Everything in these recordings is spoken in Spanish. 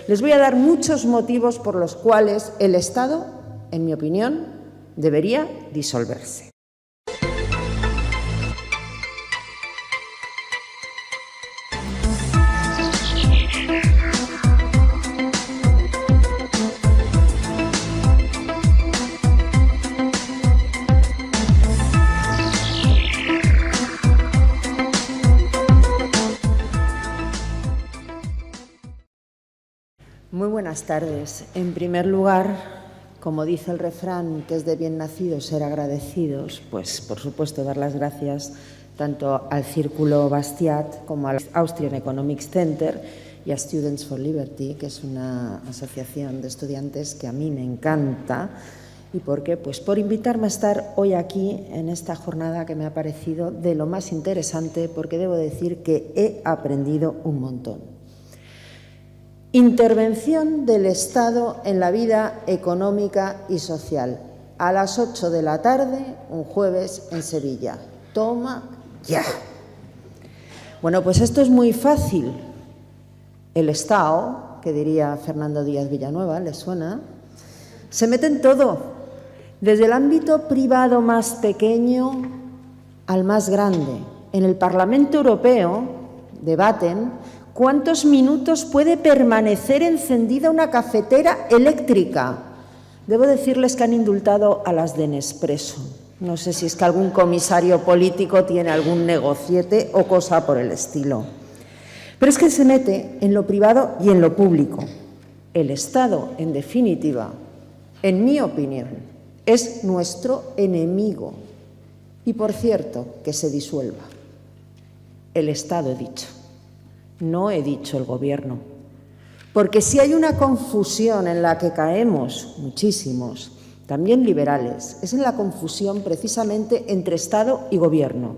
les voy a dar muchos motivos por los cuales el Estado, en mi opinión, debería disolverse. Muy buenas tardes. En primer lugar, como dice el refrán, que es de bien nacidos ser agradecidos, pues por supuesto dar las gracias tanto al Círculo Bastiat como al Austrian Economic Center y a Students for Liberty, que es una asociación de estudiantes que a mí me encanta. ¿Y por qué? Pues por invitarme a estar hoy aquí en esta jornada que me ha parecido de lo más interesante, porque debo decir que he aprendido un montón. Intervención del Estado en la vida económica y social. A las 8 de la tarde, un jueves en Sevilla. Toma ya. Bueno, pues esto es muy fácil. El Estado, que diría Fernando Díaz Villanueva, ¿le suena? Se mete en todo, desde el ámbito privado más pequeño al más grande. En el Parlamento Europeo debaten ¿cuántos minutos puede permanecer encendida una cafetera eléctrica? Debo decirles que han indultado a las de Nespresso. No sé si es que algún comisario político tiene algún negociete o cosa por el estilo. Pero es que se mete en lo privado y en lo público. El Estado, en definitiva, en mi opinión, es nuestro enemigo. Y, por cierto, que se disuelva. El Estado, he dicho. No he dicho el Gobierno, porque si hay una confusión en la que caemos muchísimos, también liberales, es en la confusión precisamente entre Estado y Gobierno.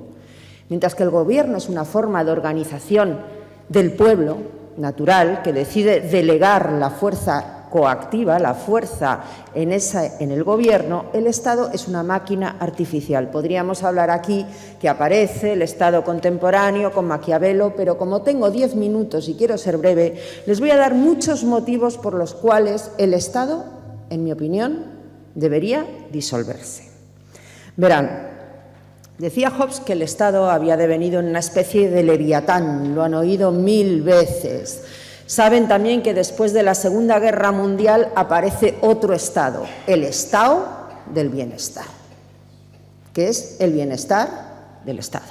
Mientras que el Gobierno es una forma de organización del pueblo natural que decide delegar la fuerza coactiva, la fuerza en el Gobierno, el Estado es una máquina artificial. Podríamos hablar aquí que aparece el Estado contemporáneo con Maquiavelo, pero como tengo 10 minutos y quiero ser breve, les voy a dar muchos motivos por los cuales el Estado, en mi opinión, debería disolverse. Verán, decía Hobbes que el Estado había devenido en una especie de leviatán, lo han oído 1000 veces. Saben también que después de la Segunda Guerra Mundial aparece otro Estado, el Estado del bienestar, que es el bienestar del Estado.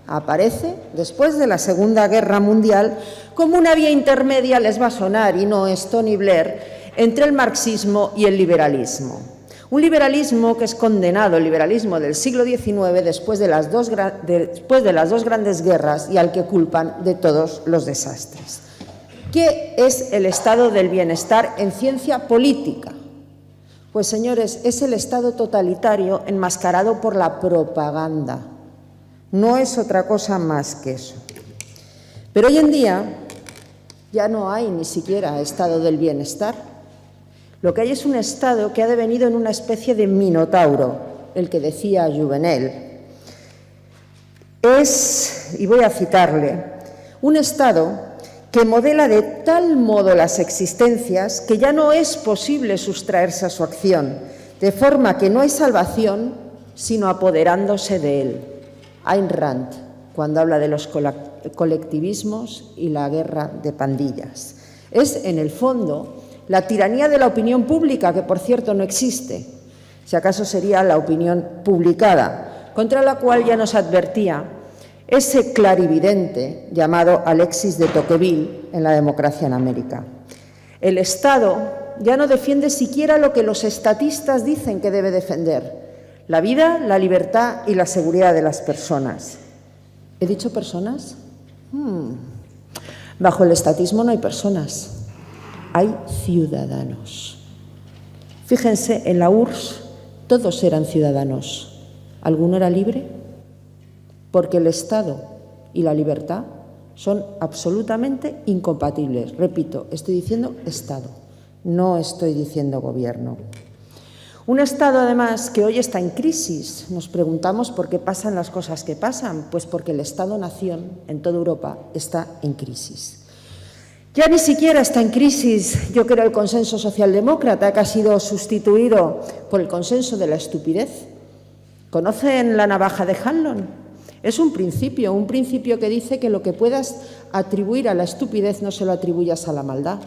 Aparece después de la Segunda Guerra Mundial como una vía intermedia, les va a sonar, y no es Tony Blair, entre el marxismo y el liberalismo. Un liberalismo que es condenado, el liberalismo del siglo XIX, después de las dos grandes guerras y al que culpan de todos los desastres. ¿Qué es el estado del bienestar en ciencia política? Pues, señores, es el estado totalitario enmascarado por la propaganda. No es otra cosa más que eso. Pero hoy en día ya no hay ni siquiera estado del bienestar. Lo que hay es un estado que ha devenido en una especie de minotauro, el que decía Juvenal. Es, y voy a citarle, un estado que modela de tal modo las existencias que ya no es posible sustraerse a su acción, de forma que no hay salvación sino apoderándose de él. Ayn Rand, cuando habla de los colectivismos y la guerra de pandillas. Es, en el fondo, la tiranía de la opinión pública, que por cierto no existe, si acaso sería la opinión publicada, contra la cual ya nos advertía ese clarividente llamado Alexis de Tocqueville en La democracia en América. El Estado ya no defiende siquiera lo que los estatistas dicen que debe defender: la vida, la libertad y la seguridad de las personas. ¿He dicho personas? Bajo el estatismo no hay personas, hay ciudadanos. Fíjense, en la URSS todos eran ciudadanos. ¿Alguno era libre? Porque el Estado y la libertad son absolutamente incompatibles. Repito, estoy diciendo Estado, no estoy diciendo Gobierno. Un Estado, además, que hoy está en crisis. Nos preguntamos por qué pasan las cosas que pasan. Pues porque el Estado-nación en toda Europa está en crisis. Ya ni siquiera está en crisis, yo creo, el consenso socialdemócrata, que ha sido sustituido por el consenso de la estupidez. ¿Conocen la navaja de Hanlon? Es un principio que dice que lo que puedas atribuir a la estupidez no se lo atribuyas a la maldad.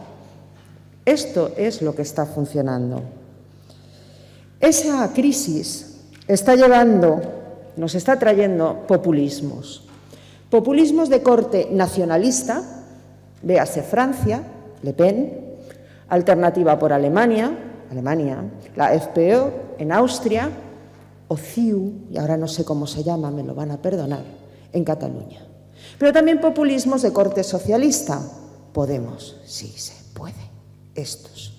Esto es lo que está funcionando. Esa crisis nos está trayendo populismos. Populismos de corte nacionalista, véase Francia, Le Pen, Alternativa por Alemania, la FPÖ en Austria, o CiU, y ahora no sé cómo se llama, me lo van a perdonar, en Cataluña. Pero también populismos de corte socialista, Podemos, sí se puede, estos.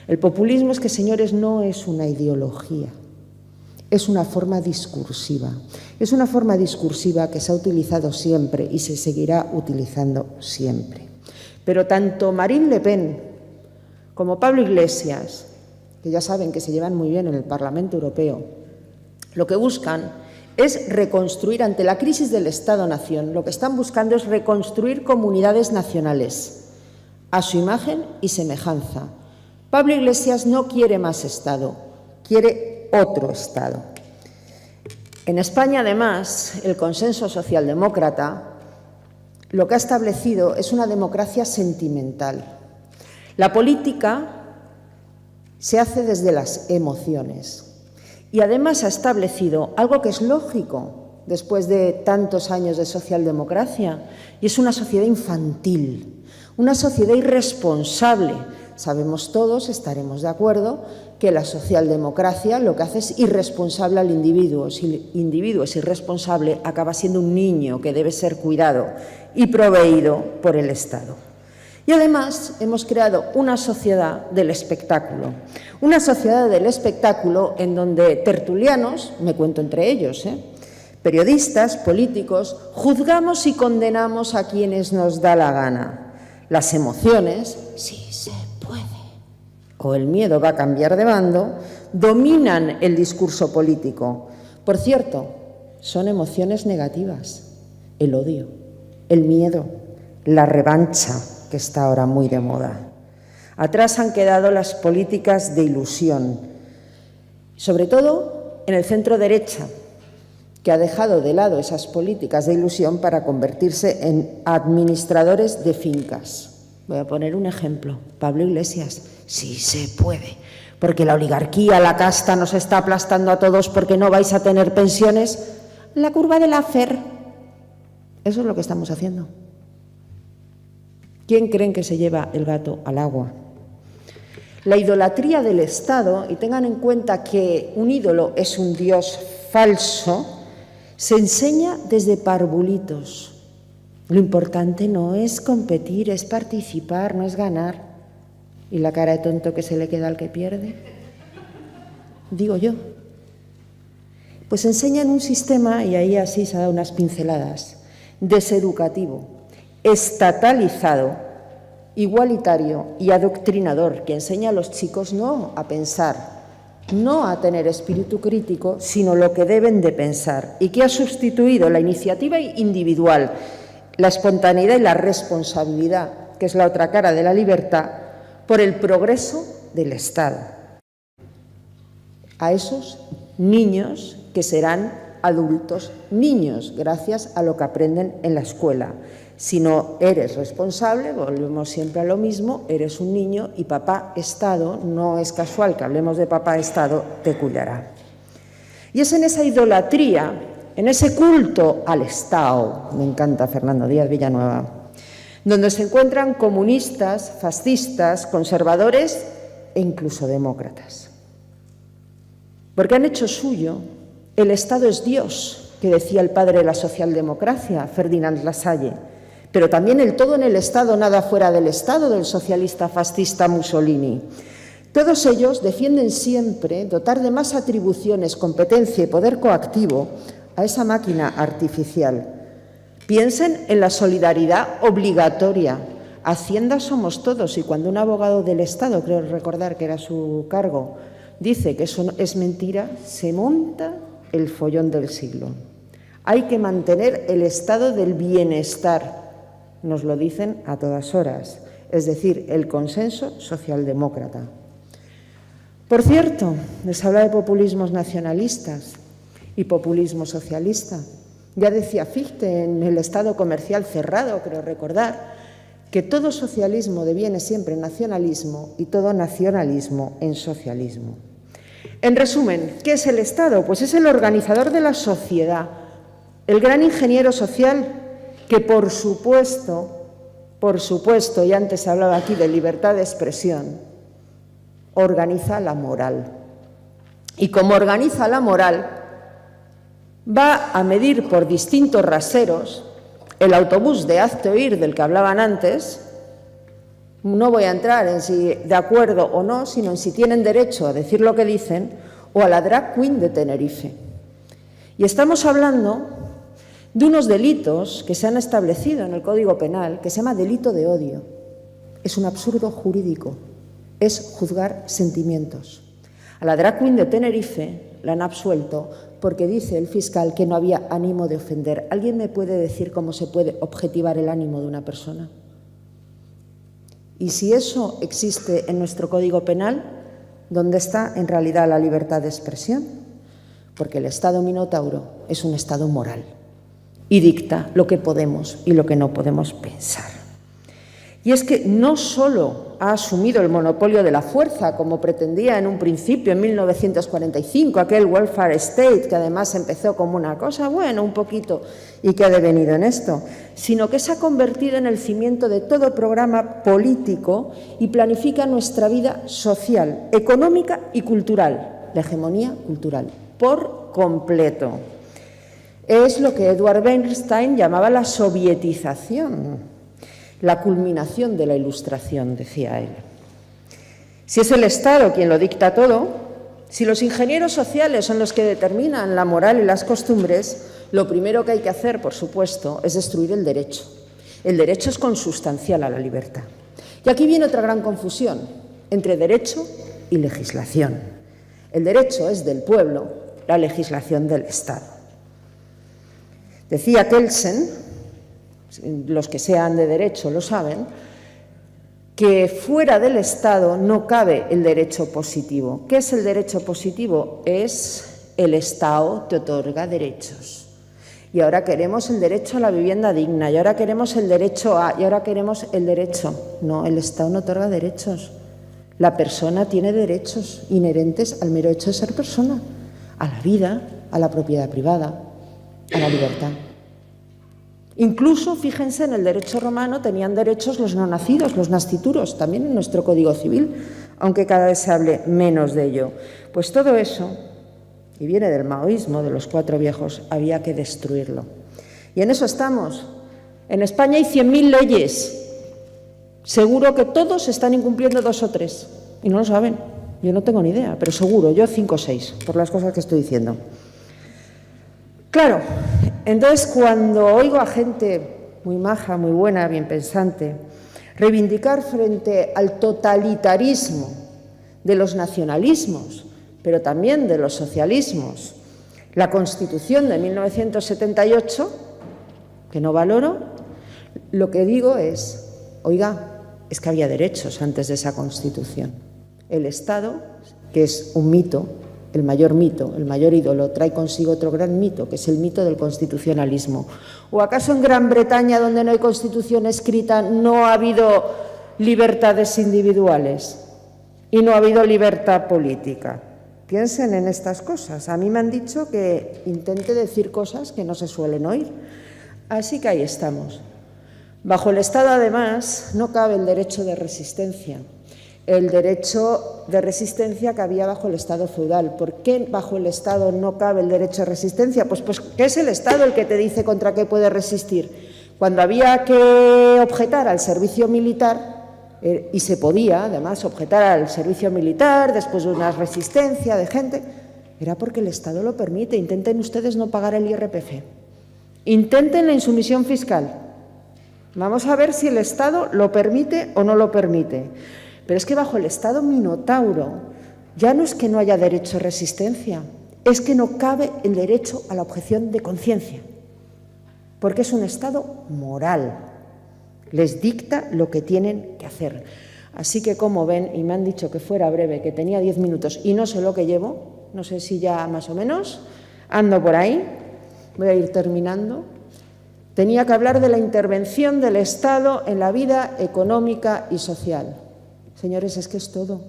El populismo es que, señores, no es una ideología, es una forma discursiva. Es una forma discursiva que se ha utilizado siempre y se seguirá utilizando siempre. Pero tanto Marine Le Pen como Pablo Iglesias, que ya saben que se llevan muy bien en el Parlamento Europeo, lo que buscan es reconstruir ante la crisis del Estado-nación. Lo que están buscando es reconstruir comunidades nacionales a su imagen y semejanza. Pablo Iglesias no quiere más Estado, quiere otro Estado. En España, además, el consenso socialdemócrata lo que ha establecido es una democracia sentimental. La política se hace desde las emociones. Y además ha establecido algo que es lógico después de tantos años de socialdemocracia, y es una sociedad infantil, una sociedad irresponsable. Sabemos todos, estaremos de acuerdo, que la socialdemocracia lo que hace es irresponsable al individuo. Si el individuo es irresponsable, acaba siendo un niño que debe ser cuidado y proveído por el Estado. Y además hemos creado una sociedad del espectáculo en donde tertulianos, me cuento entre ellos, periodistas, políticos, juzgamos y condenamos a quienes nos da la gana. Las emociones, sí se puede, o el miedo va a cambiar de bando, dominan el discurso político. Por cierto, son emociones negativas: el odio, el miedo, la revancha, que está ahora muy de moda. Atrás han quedado las políticas de ilusión, sobre todo en el centro derecha, que ha dejado de lado esas políticas de ilusión para convertirse en administradores de fincas. Voy a poner un ejemplo. Pablo Iglesias, sí se puede, porque la oligarquía, la casta nos está aplastando a todos porque no vais a tener pensiones. La curva de Laffer. Eso es lo que estamos haciendo. ¿Quién creen que se lleva el gato al agua? La idolatría del Estado, y tengan en cuenta que un ídolo es un dios falso, se enseña desde parvulitos. Lo importante no es competir, es participar, no es ganar. ¿Y la cara de tonto que se le queda al que pierde? Digo yo. Pues enseñan un sistema, y ahí así se ha dado unas pinceladas, deseducativo, estatalizado, igualitario y adoctrinador, que enseña a los chicos no a pensar, no a tener espíritu crítico, sino lo que deben de pensar, y que ha sustituido la iniciativa individual, la espontaneidad y la responsabilidad, que es la otra cara de la libertad, por el progreso del Estado. A esos niños que serán adultos niños, gracias a lo que aprenden en la escuela. Si no eres responsable, volvemos siempre a lo mismo, eres un niño y papá Estado, no es casual que hablemos de papá Estado, te cuidará. Y es en esa idolatría, en ese culto al Estado, me encanta Fernando Díaz Villanueva, donde se encuentran comunistas, fascistas, conservadores e incluso demócratas. Porque han hecho suyo el Estado es Dios, que decía el padre de la socialdemocracia, Ferdinand Lassalle, pero también el todo en el Estado, nada fuera del Estado, del socialista fascista Mussolini. Todos ellos defienden siempre dotar de más atribuciones, competencia y poder coactivo a esa máquina artificial. Piensen en la solidaridad obligatoria. Hacienda somos todos, y cuando un abogado del Estado, creo recordar que era su cargo, dice que eso es mentira, se monta el follón del siglo. Hay que mantener el estado del bienestar, nos lo dicen a todas horas. es decir, el consenso socialdemócrata. Por cierto, les habla de populismos nacionalistas y populismo socialista. Ya decía Fichte en El Estado comercial cerrado, creo recordar, que todo socialismo deviene siempre en nacionalismo y todo nacionalismo en socialismo. En resumen, ¿qué es el Estado? Pues es el organizador de la sociedad, el gran ingeniero social que, por supuesto, y antes hablaba aquí de libertad de expresión, organiza la moral. Y como organiza la moral, va a medir por distintos raseros el autobús de hazte oír del que hablaban antes. No voy a entrar en si de acuerdo o no, sino en si tienen derecho a decir lo que dicen, o a la drag queen de Tenerife. Y estamos hablando de unos delitos que se han establecido en el Código Penal, que se llama delito de odio. Es un absurdo jurídico, es juzgar sentimientos. A la drag queen de Tenerife la han absuelto porque dice el fiscal que no había ánimo de ofender. ¿Alguien me puede decir cómo se puede objetivar el ánimo de una persona? Y si eso existe en nuestro Código Penal, ¿dónde está en realidad la libertad de expresión? Porque el Estado minotauro es un Estado moral y dicta lo que podemos y lo que no podemos pensar. Y es que no solo ha asumido el monopolio de la fuerza, como pretendía en un principio, en 1945, aquel welfare state, que además empezó como una cosa, bueno, un poquito, y que ha devenido en esto, sino que se ha convertido en el cimiento de todo programa político y planifica nuestra vida social, económica y cultural, la hegemonía cultural, por completo. Es lo que Edward Bernstein llamaba la sovietización. La culminación de la Ilustración, decía él. Si es el Estado quien lo dicta todo, si los ingenieros sociales son los que determinan la moral y las costumbres, lo primero que hay que hacer, por supuesto, es destruir el derecho. El derecho es consustancial a la libertad. Y aquí viene otra gran confusión entre derecho y legislación. El derecho es del pueblo, la legislación del Estado. Decía Kelsen, los que sean de derecho lo saben, que fuera del Estado no cabe el derecho positivo. ¿Qué es el derecho positivo? Es el Estado te otorga derechos. Y ahora queremos el derecho a la vivienda digna, y ahora queremos el derecho a, y ahora queremos el derecho. No, el Estado no otorga derechos. La persona tiene derechos inherentes al mero hecho de ser persona, a la vida, a la propiedad privada, a la libertad. Incluso, fíjense, en el derecho romano tenían derechos los no nacidos, los nascituros, también en nuestro Código Civil, aunque cada vez se hable menos de ello. Pues todo eso, y viene del maoísmo, de los cuatro viejos, había que destruirlo. Y en eso estamos. En España hay 100.000 leyes. Seguro que todos están incumpliendo 2 o 3, y no lo saben. Yo no tengo ni idea, pero seguro, yo 5 o 6, por las cosas que estoy diciendo. Claro, entonces cuando oigo a gente muy maja, muy buena, bien pensante, reivindicar frente al totalitarismo de los nacionalismos, pero también de los socialismos, la Constitución de 1978, que no valoro, lo que digo es, oiga, es que había derechos antes de esa Constitución. El Estado, que es un mito, el mayor ídolo, trae consigo otro gran mito, que es el mito del constitucionalismo. ¿O acaso en Gran Bretaña, donde no hay Constitución escrita, no ha habido libertades individuales y no ha habido libertad política? Piensen en estas cosas. A mí me han dicho que intente decir cosas que no se suelen oír. Así que ahí estamos. Bajo el Estado, además, no cabe el derecho de resistencia. El derecho de resistencia que había bajo el Estado feudal. ¿Por qué bajo el Estado no cabe el derecho de resistencia? Pues que es el Estado el que te dice contra qué puedes resistir. Cuando había que objetar al servicio militar, y se podía, además, objetar al servicio militar después de una resistencia de gente, era porque el Estado lo permite. Intenten ustedes no pagar el IRPF. Intenten la insumisión fiscal. Vamos a ver si el Estado lo permite o no lo permite. Pero es que bajo el Estado minotauro ya no es que no haya derecho a resistencia, es que no cabe el derecho a la objeción de conciencia, porque es un Estado moral. les dicta lo que tienen que hacer. Así que, como ven, y me han dicho que fuera breve, que tenía 10 minutos y no sé lo que llevo, no sé si ya más o menos, ando por ahí, voy a ir terminando. Tenía que hablar de la intervención del Estado en la vida económica y social. Señores, es que es todo,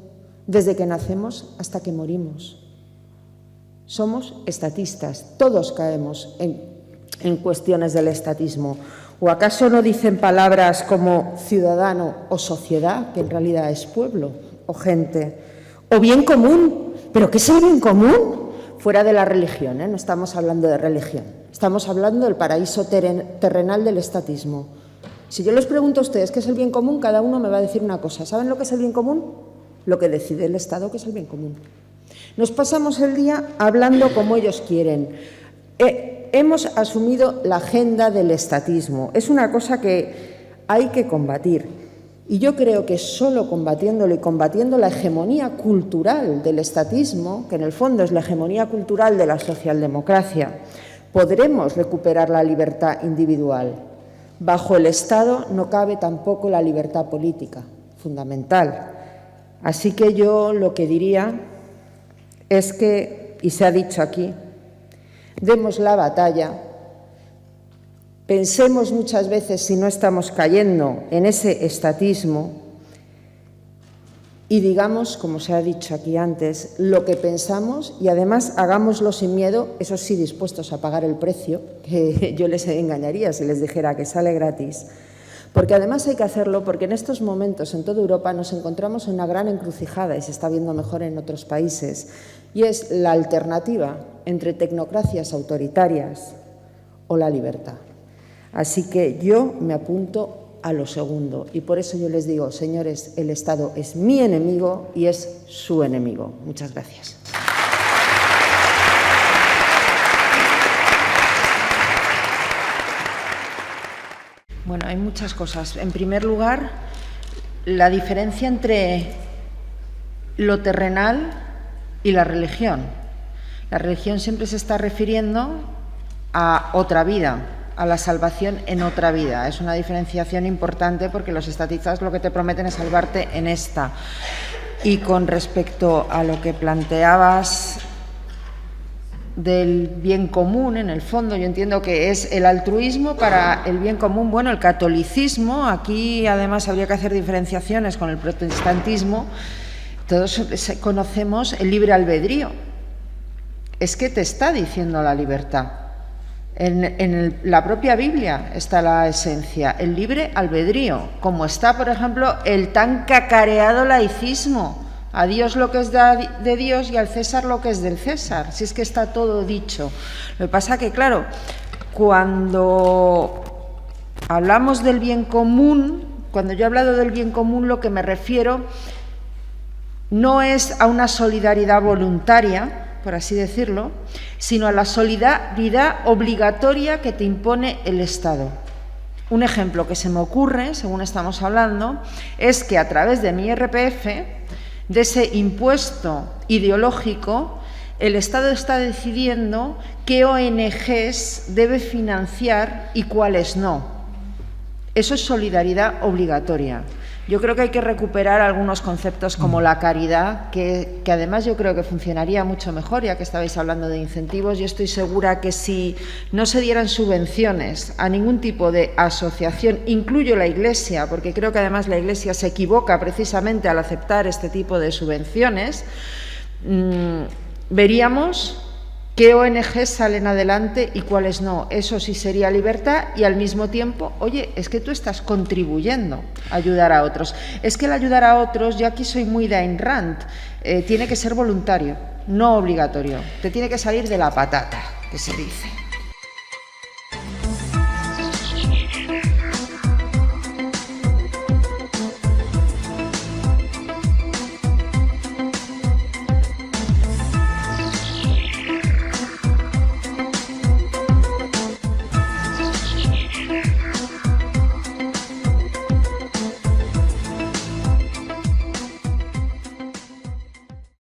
desde que nacemos hasta que morimos. Somos estatistas, todos caemos en cuestiones del estatismo. ¿O acaso no dicen palabras como ciudadano o sociedad, que en realidad es pueblo o gente? O bien común. ¿Pero qué es el bien común? Fuera de la religión, no estamos hablando de religión. Estamos hablando del paraíso terrenal del estatismo. Si yo les pregunto a ustedes qué es el bien común, cada uno me va a decir una cosa. ¿Saben lo que es el bien común? Lo que decide el Estado que es el bien común. Nos pasamos el día hablando como ellos quieren. Hemos asumido la agenda del estatismo. Es una cosa que hay que combatir. Y yo creo que solo combatiéndolo y combatiendo la hegemonía cultural del estatismo, que en el fondo es la hegemonía cultural de la socialdemocracia, podremos recuperar la libertad individual. Bajo el Estado no cabe tampoco la libertad política, fundamental. Así que yo lo que diría es que, y se ha dicho aquí, demos la batalla, pensemos muchas veces si no estamos cayendo en ese estatismo y digamos, como se ha dicho aquí antes, lo que pensamos y además hagámoslo sin miedo, eso sí, dispuestos a pagar el precio, que yo les engañaría si les dijera que sale gratis, porque además hay que hacerlo porque en estos momentos en toda Europa nos encontramos en una gran encrucijada y se está viendo mejor en otros países, y es la alternativa entre tecnocracias autoritarias o la libertad. Así que yo me apunto a lo segundo y por eso yo les digo, señores, el Estado es mi enemigo y es su enemigo. Muchas gracias. Bueno, hay muchas cosas. En primer lugar, la diferencia entre lo terrenal y la religión. La religión siempre se está refiriendo a otra vida, a la salvación en otra vida. Es una diferenciación importante porque los estatistas lo que te prometen es salvarte en esta. Y con respecto a lo que planteabas del bien común, en el fondo, yo entiendo que es el altruismo para el bien común. Bueno, el catolicismo, aquí además habría que hacer diferenciaciones con el protestantismo. Todos conocemos el libre albedrío. Es que te está diciendo la libertad. En la propia Biblia está la esencia, el libre albedrío, como está, por ejemplo, el tan cacareado laicismo. A Dios lo que es de Dios y al César lo que es del César, si es que está todo dicho. Lo que pasa que, claro, cuando hablamos del bien común, cuando yo he hablado del bien común, lo que me refiero no es a una solidaridad voluntaria, por así decirlo, sino a la solidaridad obligatoria que te impone el Estado. Un ejemplo que se me ocurre, según estamos hablando, es que a través de mi IRPF, de ese impuesto ideológico, el Estado está decidiendo qué ONGs debe financiar y cuáles no. Eso es solidaridad obligatoria. Yo creo que hay que recuperar algunos conceptos como la caridad, que además yo creo que funcionaría mucho mejor, ya que estabais hablando de incentivos. Yo estoy segura que si no se dieran subvenciones a ningún tipo de asociación, incluyo la Iglesia, porque creo que además la Iglesia se equivoca precisamente al aceptar este tipo de subvenciones, veríamos qué ONGs salen adelante y cuáles no. Eso sí sería libertad y al mismo tiempo, oye, es que tú estás contribuyendo a ayudar a otros. Es que el ayudar a otros, yo aquí soy muy de Ayn Rand, tiene que ser voluntario, no obligatorio. Te tiene que salir de la patata, que se dice.